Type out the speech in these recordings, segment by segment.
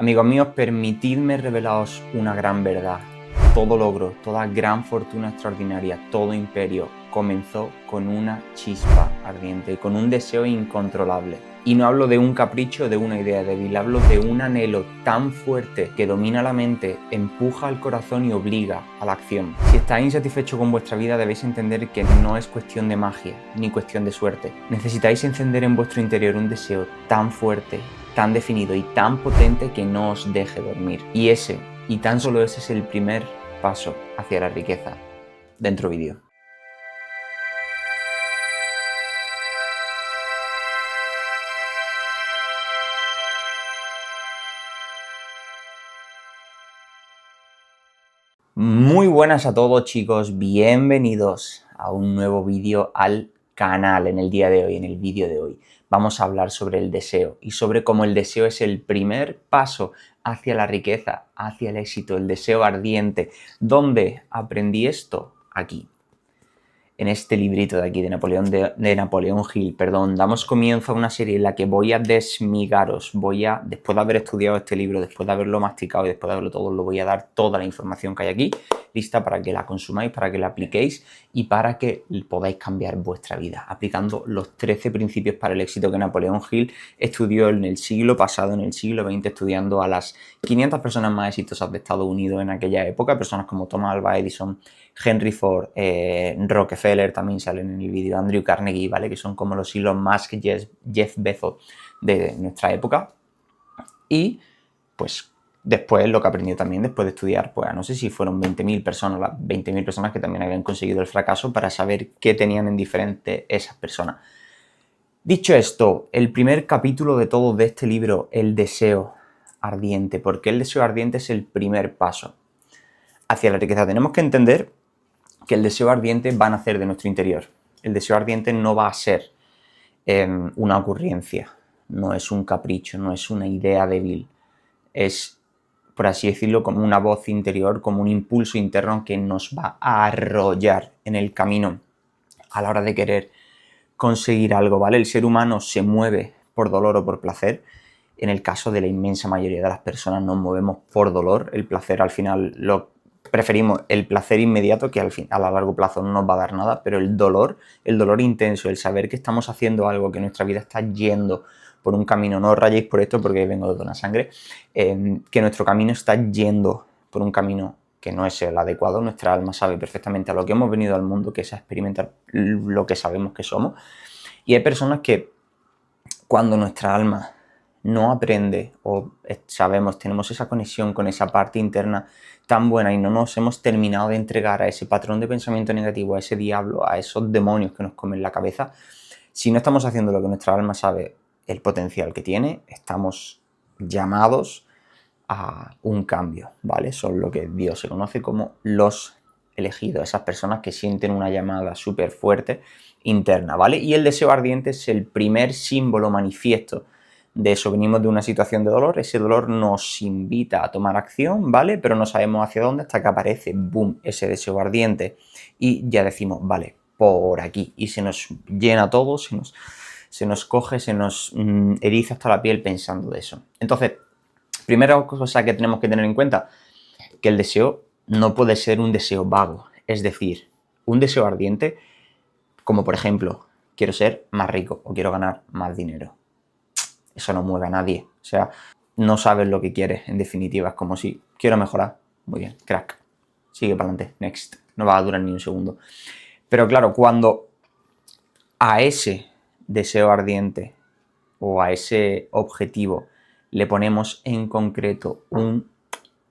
Amigos míos, permitidme revelaros una gran verdad. Todo logro, toda gran fortuna extraordinaria, todo imperio comenzó con una chispa ardiente, con un deseo incontrolable. Y no hablo de un capricho, de una idea débil, hablo de un anhelo tan fuerte que domina la mente, empuja al corazón y obliga a la acción. Si estáis insatisfechos con vuestra vida, debéis entender que no es cuestión de magia, ni cuestión de suerte. Necesitáis encender en vuestro interior un deseo tan fuerte, tan definido y tan potente que no os deje dormir. Y ese, y tan solo ese, es el primer paso hacia la riqueza. Dentro vídeo. Muy buenas a todos, chicos, bienvenidos a un nuevo vídeo al canal. En el día de hoy, en el vídeo de hoy, vamos a hablar sobre el deseo y sobre cómo el deseo es el primer paso hacia la riqueza, hacia el éxito, el deseo ardiente. ¿Dónde aprendí esto? Aquí, en este librito de aquí de Napoleón Hill, damos comienzo a una serie en la que voy a desmigaros, después de haber estudiado este libro, después de haberlo masticado y después de haberlo todo, lo voy a dar toda la información que hay aquí, lista para que la consumáis, para que la apliquéis y para que podáis cambiar vuestra vida, aplicando los 13 principios para el éxito que Napoleón Hill estudió en el siglo pasado, en el siglo XX, estudiando a las 500 personas más exitosas de Estados Unidos en aquella época, personas como Thomas Alva Edison, Henry Ford, Rockefeller también salen en el vídeo, Andrew Carnegie, ¿vale? Que son como los Elon Musk, Jeff Bezos de nuestra época. Y pues después lo que aprendí también después de estudiar, pues no sé si fueron 20.000 personas, las 20.000 personas que también habían conseguido el fracaso, para saber qué tenían en diferente esas personas. Dicho esto, el primer capítulo de todo de este libro, el deseo ardiente. ¿Por qué el deseo ardiente es el primer paso hacia la riqueza? Tenemos que entender que el deseo ardiente va a nacer de nuestro interior. El deseo ardiente no va a ser una ocurrencia, no es un capricho, no es una idea débil. Es, por así decirlo, como una voz interior, como un impulso interno que nos va a arrollar en el camino a la hora de querer conseguir algo, ¿vale? El ser humano se mueve por dolor o por placer. En el caso de la inmensa mayoría de las personas nos movemos por dolor. El placer, al final, preferimos el placer inmediato, que a largo plazo no nos va a dar nada, pero el dolor intenso, el saber que estamos haciendo algo, que nuestra vida está yendo por un camino, no os rayéis por esto porque vengo de Dona Sangre, que nuestro camino está yendo por un camino que no es el adecuado. Nuestra alma sabe perfectamente a lo que hemos venido al mundo, que es a experimentar lo que sabemos que somos. Y hay personas que, cuando nuestra alma no aprende o tenemos esa conexión con esa parte interna tan buena y no nos hemos terminado de entregar a ese patrón de pensamiento negativo, a ese diablo, a esos demonios que nos comen la cabeza, si no estamos haciendo lo que nuestra alma sabe, el potencial que tiene, estamos llamados a un cambio, ¿vale? Son lo que Dios se conoce como los elegidos, esas personas que sienten una llamada súper fuerte interna, ¿vale? Y el deseo ardiente es el primer símbolo manifiesto de eso. Venimos de una situación de dolor, ese dolor nos invita a tomar acción, ¿vale? Pero no sabemos hacia dónde hasta que aparece, boom, ese deseo ardiente y ya decimos, vale, por aquí, y se nos llena todo, se nos coge, se nos eriza hasta la piel pensando de eso. Entonces, primera cosa que tenemos que tener en cuenta, que el deseo no puede ser un deseo vago, es decir, un deseo ardiente, como por ejemplo, quiero ser más rico o quiero ganar más dinero. Eso no mueve a nadie, o sea, no sabes lo que quieres, en definitiva, es como si quiero mejorar, muy bien, crack, sigue para adelante, next, no va a durar ni un segundo. Pero claro, cuando a ese deseo ardiente o a ese objetivo le ponemos en concreto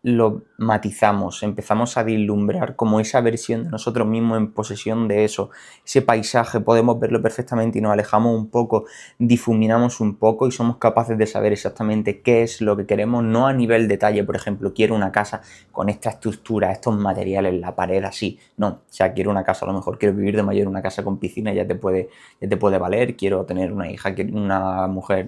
lo matizamos, empezamos a vislumbrar como esa versión de nosotros mismos en posesión de eso, ese paisaje, podemos verlo perfectamente y nos alejamos un poco, difuminamos un poco y somos capaces de saber exactamente qué es lo que queremos, no a nivel detalle, por ejemplo, quiero una casa con esta estructura, estos materiales, la pared así, no, o sea, quiero una casa, a lo mejor quiero vivir de mayor en una casa con piscina, ya te puede valer, quiero tener una hija, una mujer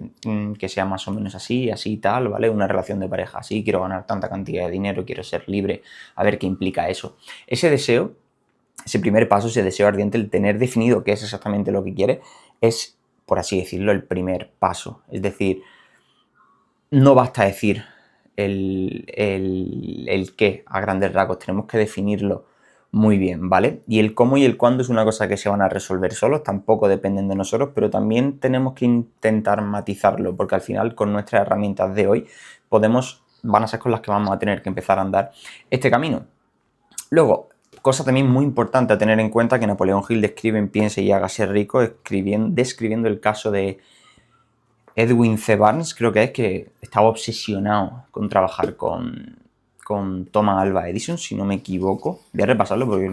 que sea más o menos así y tal, ¿vale? Una relación de pareja así, quiero ganar tanta cantidad de dinero, quiero ser libre, a ver qué implica eso. Ese deseo, ese primer paso, ese deseo ardiente, el tener definido qué es exactamente lo que quiere, es, por así decirlo, el primer paso. Es decir, no basta decir el qué a grandes rasgos, tenemos que definirlo muy bien, ¿vale? Y el cómo y el cuándo es una cosa que se van a resolver solos, tampoco dependen de nosotros, pero también tenemos que intentar matizarlo, porque al final con nuestras herramientas de hoy van a ser con las que vamos a tener que empezar a andar este camino. Luego, cosa también muy importante a tener en cuenta que Napoleón Hill describe en Piense y hágase rico, describiendo el caso de Edwin C. Barnes, creo que estaba obsesionado con trabajar con Thomas Alva Edison, si no me equivoco. Voy a repasarlo porque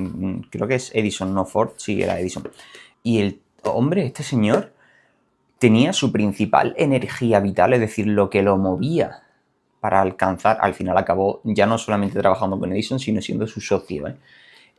creo que es Edison, no Ford, sí, era Edison. Y el hombre, este señor, tenía su principal energía vital, es decir, lo que lo movía para alcanzar, al final acabó ya no solamente trabajando con Edison, sino siendo su socio.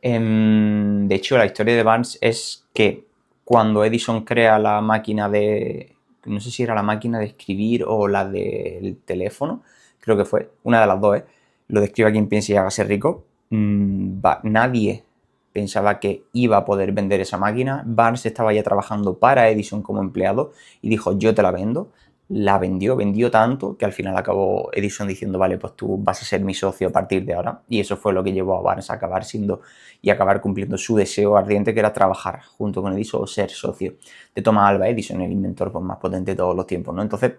De hecho, la historia de Barnes es que cuando Edison crea la máquina de, no sé si era la máquina de escribir o la del teléfono, creo que fue, una de las dos, lo describe a quien piense y hágase rico, nadie pensaba que iba a poder vender esa máquina. Barnes estaba ya trabajando para Edison como empleado y dijo, yo te la vendo. La vendió tanto que al final acabó Edison diciendo, vale, pues tú vas a ser mi socio a partir de ahora. Y eso fue lo que llevó a Barnes a acabar cumpliendo su deseo ardiente, que era trabajar junto con Edison o ser socio de Thomas Alva Edison, el inventor pues, más potente de todos los tiempos, ¿no? Entonces,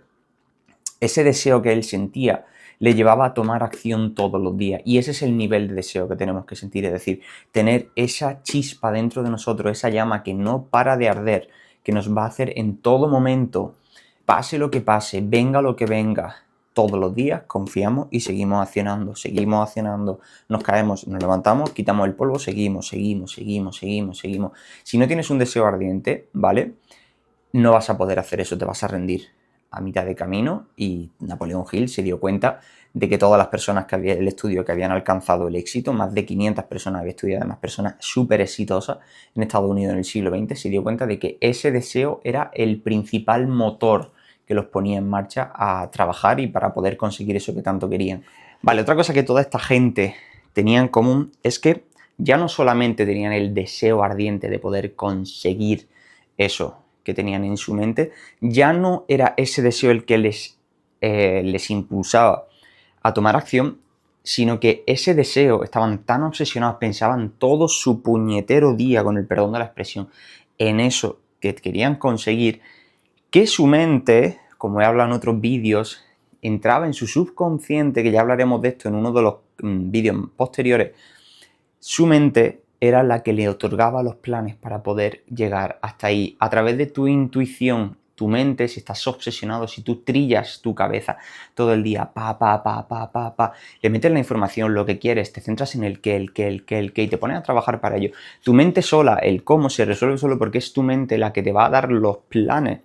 ese deseo que él sentía le llevaba a tomar acción todos los días. Y ese es el nivel de deseo que tenemos que sentir, es decir, tener esa chispa dentro de nosotros, esa llama que no para de arder, que nos va a hacer en todo momento, pase lo que pase, venga lo que venga, todos los días confiamos y seguimos accionando, nos caemos, nos levantamos, quitamos el polvo, seguimos. Si no tienes un deseo ardiente, ¿vale? No vas a poder hacer eso, te vas a rendir a mitad de camino. Y Napoleón Hill se dio cuenta de que todas las personas que había el estudio que habían alcanzado el éxito, más de 500 personas había estudiado, además personas súper exitosas en Estados Unidos en el siglo XX, se dio cuenta de que ese deseo era el principal motor que los ponía en marcha a trabajar y para poder conseguir eso que tanto querían. Vale, otra cosa que toda esta gente tenía en común es que ya no solamente tenían el deseo ardiente de poder conseguir eso que tenían en su mente, ya no era ese deseo el que les impulsaba a tomar acción, sino que ese deseo, estaban tan obsesionados, pensaban todo su puñetero día, con el perdón de la expresión, en eso que querían conseguir, que su mente, como he hablado en otros vídeos, entraba en su subconsciente, que ya hablaremos de esto en uno de los vídeos posteriores. Su mente era la que le otorgaba los planes para poder llegar hasta ahí. A través de tu intuición, tu mente, si estás obsesionado, si tú trillas tu cabeza todo el día, le metes la información, lo que quieres, te centras en el qué, y te pones a trabajar para ello. Tu mente sola, el cómo se resuelve solo porque es tu mente la que te va a dar los planes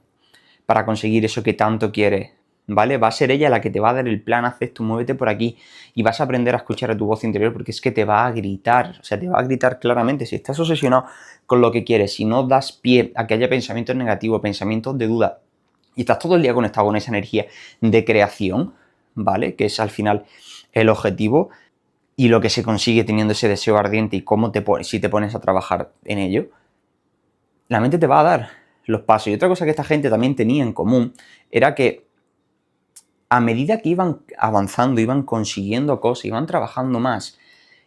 para conseguir eso que tanto quieres, ¿vale? Va a ser ella la que te va a dar el plan, haz esto, muévete por aquí, y vas a aprender a escuchar a tu voz interior porque es que te va a gritar, o sea, te va a gritar claramente. Si estás obsesionado con lo que quieres, si no das pie a que haya pensamientos negativos, pensamientos de duda, y estás todo el día conectado con esa energía de creación, ¿vale? Que es al final el objetivo y lo que se consigue teniendo ese deseo ardiente y si te pones a trabajar en ello, la mente te va a dar los pasos. Y otra cosa que esta gente también tenía en común era que a medida que iban avanzando, iban consiguiendo cosas, iban trabajando más,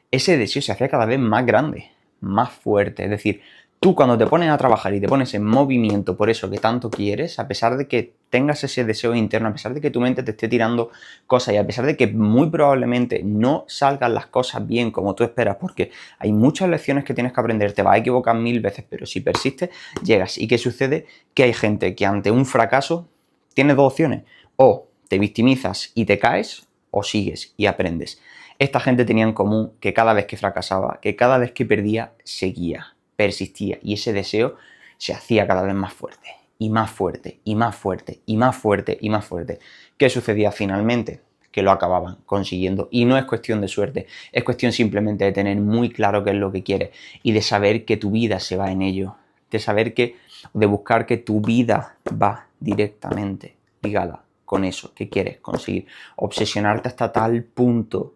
ese deseo se hacía cada vez más grande, más fuerte. Es decir, tú cuando te pones a trabajar y te pones en movimiento por eso que tanto quieres, a pesar de que tengas ese deseo interno, a pesar de que tu mente te esté tirando cosas y a pesar de que muy probablemente no salgan las cosas bien como tú esperas, porque hay muchas lecciones que tienes que aprender, te vas a equivocar 1000 veces, pero si persistes, llegas. ¿Y qué sucede? Que hay gente que ante un fracaso tiene dos opciones: o te victimizas y te caes, o sigues y aprendes. Esta gente tenía en común que cada vez que fracasaba, que cada vez que perdía, seguía, persistía, y ese deseo se hacía cada vez más fuerte, y más fuerte, y más fuerte, y más fuerte, y más fuerte. ¿Qué sucedía finalmente? Que lo acababan consiguiendo. Y no es cuestión de suerte, es cuestión simplemente de tener muy claro qué es lo que quieres y de saber que tu vida se va en ello, de buscar que tu vida va directamente ligada con eso que quieres conseguir. Obsesionarte hasta tal punto,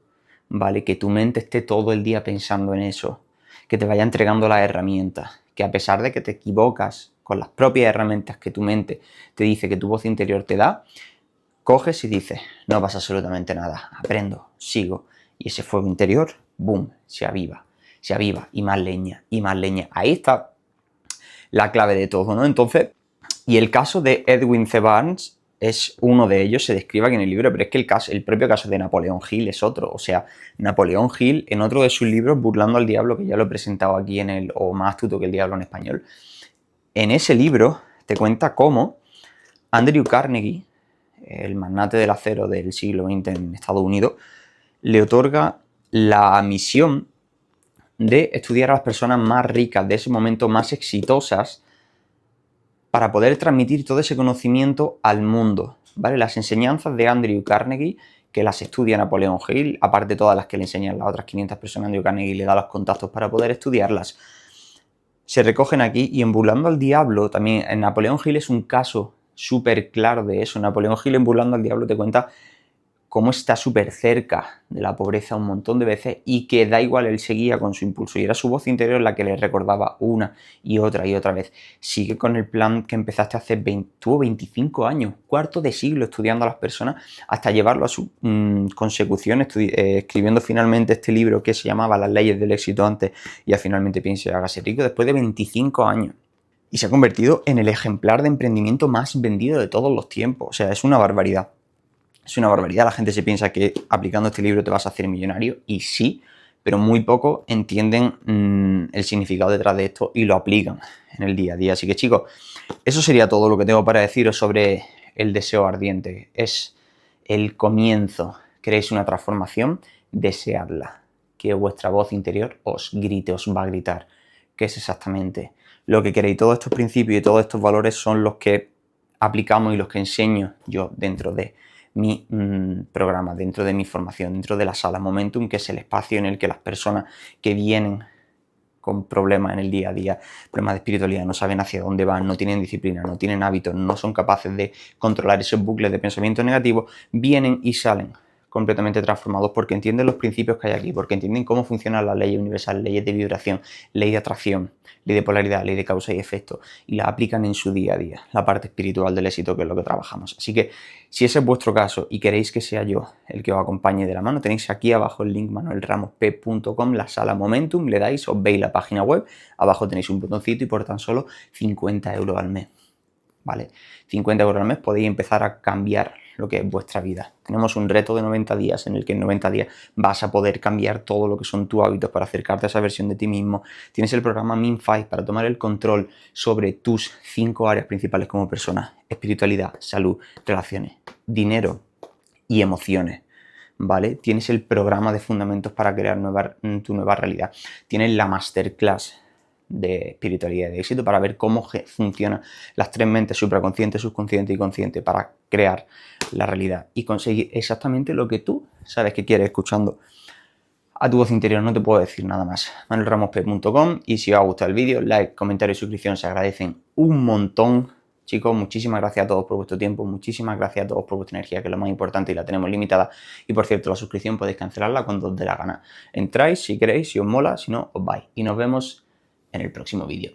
¿vale? Que tu mente esté todo el día pensando en eso, que te vaya entregando las herramientas, que a pesar de que te equivocas con las propias herramientas que tu mente te dice, que tu voz interior te da, coges y dices, no pasa absolutamente nada, aprendo, sigo, y ese fuego interior, boom, se aviva, y más leña, y más leña. Ahí está la clave de todo, ¿no? Entonces, y el caso de Edwin C. Barnes es uno de ellos, se describe aquí en el libro, pero es que el propio caso de Napoleón Hill es otro. O sea, Napoleón Hill, en otro de sus libros, Burlando al Diablo, que ya lo he presentado aquí en el O Más Astuto que el Diablo en español, en ese libro te cuenta cómo Andrew Carnegie, el magnate del acero del siglo XX en Estados Unidos, le otorga la misión de estudiar a las personas más ricas de ese momento, más exitosas, para poder transmitir todo ese conocimiento al mundo, ¿vale? Las enseñanzas de Andrew Carnegie, que las estudia Napoleón Hill, aparte de todas las que le enseñan las otras 500 personas, Andrew Carnegie le da los contactos para poder estudiarlas, se recogen aquí. Y en Burlando al Diablo, también en Napoleón Hill es un caso súper claro de eso. Napoleón Hill en Burlando al Diablo te cuenta cómo está súper cerca de la pobreza un montón de veces y que da igual, él seguía con su impulso y era su voz interior la que le recordaba una y otra vez. Sigue con el plan que empezaste hace tuvo 25 años, cuarto de siglo estudiando a las personas hasta llevarlo a su consecución, escribiendo finalmente este libro que se llamaba Las leyes del éxito antes y ya finalmente piense y hágase rico después de 25 años. Y se ha convertido en el ejemplar de emprendimiento más vendido de todos los tiempos. O sea, es una barbaridad. Es una barbaridad, la gente se piensa que aplicando este libro te vas a hacer millonario, y sí, pero muy pocos entienden el significado detrás de esto y lo aplican en el día a día. Así que, chicos, eso sería todo lo que tengo para deciros sobre el deseo ardiente. Es el comienzo. ¿Queréis una transformación? Deseadla. Que vuestra voz interior os grite, os va a gritar. ¿Qué es exactamente lo que queréis? Todos estos principios y todos estos valores son los que aplicamos y los que enseño yo dentro de mi programa, dentro de mi formación, dentro de la sala Momentum, que es el espacio en el que las personas que vienen con problemas en el día a día, problemas de espiritualidad, no saben hacia dónde van, no tienen disciplina, no tienen hábitos, no son capaces de controlar esos bucles de pensamiento negativo, vienen y salen completamente transformados porque entienden los principios que hay aquí, porque entienden cómo funcionan las leyes universales, leyes de vibración, ley de atracción, ley de polaridad, ley de causa y efecto, y las aplican en su día a día, la parte espiritual del éxito, que es lo que trabajamos. Así que, si ese es vuestro caso y queréis que sea yo el que os acompañe de la mano, tenéis aquí abajo el link manuelramosp.com, la sala Momentum, le dais, os veis la página web, abajo tenéis un botoncito y por tan solo 50 euros al mes, ¿vale? 50 euros al mes podéis empezar a cambiar lo que es vuestra vida. Tenemos un reto de 90 días en el que en 90 días vas a poder cambiar todo lo que son tus hábitos para acercarte a esa versión de ti mismo. Tienes el programa Min5 para tomar el control sobre tus 5 áreas principales como persona: espiritualidad, salud, relaciones, dinero y emociones, ¿vale? Tienes el programa de fundamentos para crear tu nueva realidad. Tienes la masterclass de espiritualidad y de éxito para ver cómo funcionan las tres mentes: supraconsciente, subconsciente y consciente, para crear la realidad y conseguir exactamente lo que tú sabes que quieres escuchando a tu voz interior. No te puedo decir nada más. manuelramosp.com. Y si os ha gustado el vídeo, like, comentario y suscripción se agradecen un montón. Chicos, muchísimas gracias a todos por vuestro tiempo, muchísimas gracias a todos por vuestra energía, que es lo más importante y la tenemos limitada. Y por cierto, la suscripción podéis cancelarla cuando os dé la gana. Entráis si queréis, si os mola, si no, os vais. Y nos vemos en el próximo vídeo.